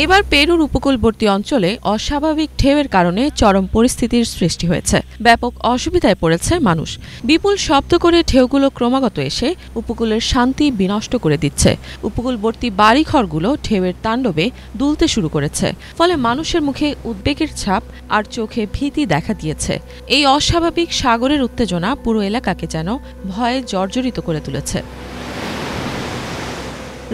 এবার পেরুর উপকূলবর্তী অঞ্চলে অস্বাভাবিক ঢেউয়ের কারণে চরম পরিস্থিতির সৃষ্টি হয়েছে। ব্যাপক অসুবিধায় পড়েছে মানুষ। বিপুল শব্দ করে ঢেউগুলো ক্রমাগত এসে উপকূলের শান্তি বিনষ্ট করে দিচ্ছে। উপকূলবর্তী বাড়িঘরগুলো ঢেউয়ের তাণ্ডবে দুলতে শুরু করেছে, ফলে মানুষের মুখে উদ্বেগের ছাপ আর চোখে ভীতি দেখা দিয়েছে। এই অস্বাভাবিক সাগরের উত্তেজনা পুরো এলাকাকে যেন ভয়ে জর্জরিত করে তুলেছে।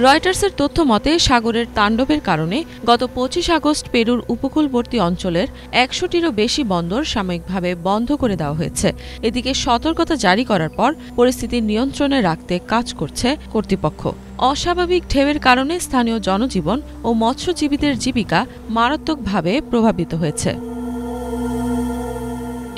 রয়টার্সের তথ্য মতে সাগরের তাণ্ডবের কারণে গত ২৫ আগস্ট পেরুর উপকূলবর্তী অঞ্চলের ১০০টিরও বেশি বন্দর সাময়িকভাবে বন্ধ করে দেওয়া হয়েছে। এদিকে সতর্কতা জারি করার পর পরিস্থিতি নিয়ন্ত্রণে রাখতে কাজ করছে কর্তৃপক্ষ। অস্বাভাবিক ঢেউয়ের কারণে স্থানীয় জনজীবন ও মৎস্যজীবীদের জীবিকা মারাত্মকভাবে প্রভাবিত হয়েছে।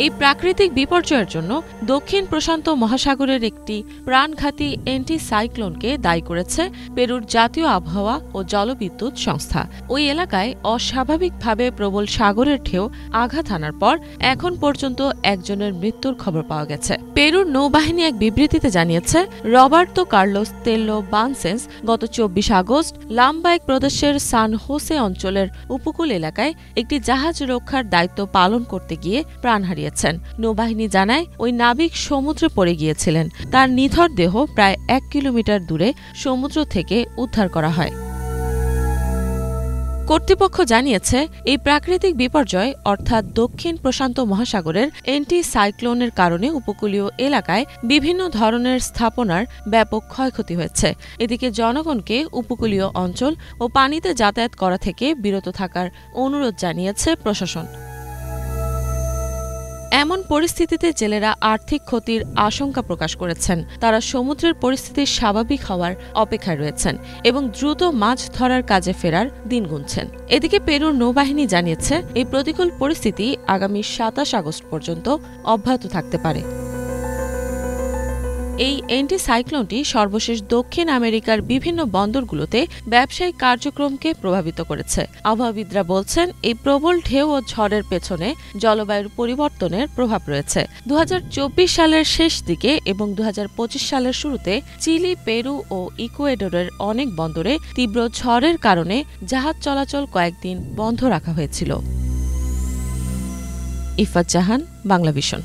এই প্রাকৃতিক বিপর্যয়ের জন্য দক্ষিণ প্রশান্ত মহাসাগরের একটি প্রাণঘাতী অ্যান্টি সাইক্লোনকে দায়ী করেছে পেরুর জাতীয় আবহাওয়া ও জলবিদ্যুৎ সংস্থা। ওই এলাকায় অস্বাভাবিকভাবে প্রবল সাগরের ঢেউ আঘাত হানার পর এখন পর্যন্ত একজনের মৃত্যুর খবর পাওয়া গেছে। পেরুর নৌবাহিনী এক বিবৃতিতে জানিয়েছে, রবার্তো কার্লোস তেল্লো বানসেন্স গত ২৪ আগস্ট লামবাইক প্রদেশের সান হোসে অঞ্চলের উপকূল এলাকায় একটি জাহাজ রক্ষার দায়িত্ব পালন করতে গিয়ে প্রাণ হারিয়েছেন। নৌবাহিনী জানায়, ওই নাবিক সমুদ্রে পড়ে গিয়েছিলেন। তার নিথর দেহ প্রায় ১ কিলোমিটার দূরে সমুদ্র থেকে উদ্ধার করা হয়। কর্তৃপক্ষ জানিয়েছে, এই প্রাকৃতিক বিপর্যয় অর্থাৎ দক্ষিণ প্রশান্ত মহাসাগরের অ্যান্টি সাইক্লোনের কারণে উপকূলীয় এলাকায় বিভিন্ন ধরনের স্থাপনার ব্যাপক ক্ষয়ক্ষতি হয়েছে। এদিকে জনগণকে উপকূলীয় অঞ্চল ও পানিতে যাতায়াত করা থেকে বিরত থাকার অনুরোধ জানিয়েছে প্রশাসন। এমন পরিস্থিতিতে জেলেরা আর্থিক ক্ষতির আশঙ্কা প্রকাশ করেছেন। তারা সমুদ্রের পরিস্থিতি স্বাভাবিক হওয়ার অপেক্ষায় রয়েছেন এবং দ্রুত মাছ ধরার কাজে ফেরার দিন গুনছেন। এদিকে পেরুর নৌবাহিনী জানিয়েছে, এই প্রতিকূল পরিস্থিতি আগামী ২৭ আগস্ট পর্যন্ত অব্যাহত থাকতে পারে। এই অ্যান্টি সাইক্লোনটি সর্বশেষ দক্ষিণ আমেরিকার বিভিন্ন বন্দরগুলোতে ব্যবসায়িক কার্যক্রমকে প্রভাবিত করেছে। আবহাওয়াবিদরা বলছেন, এই প্রবল ঢেউ ও ঝড়ের পেছনে জলবায়ুর পরিবর্তনের প্রভাব রয়েছে। ২০২৪ সালের শেষ দিকে এবং ২০২৫ সালের শুরুতে চিলি, পেরু ও ইকুয়েডরের অনেক বন্দরে তীব্র ঝড়ের কারণে জাহাজ চলাচল কয়েকদিন বন্ধ রাখা হয়েছিল। ইফাত জাহান, বাংলাভিশন।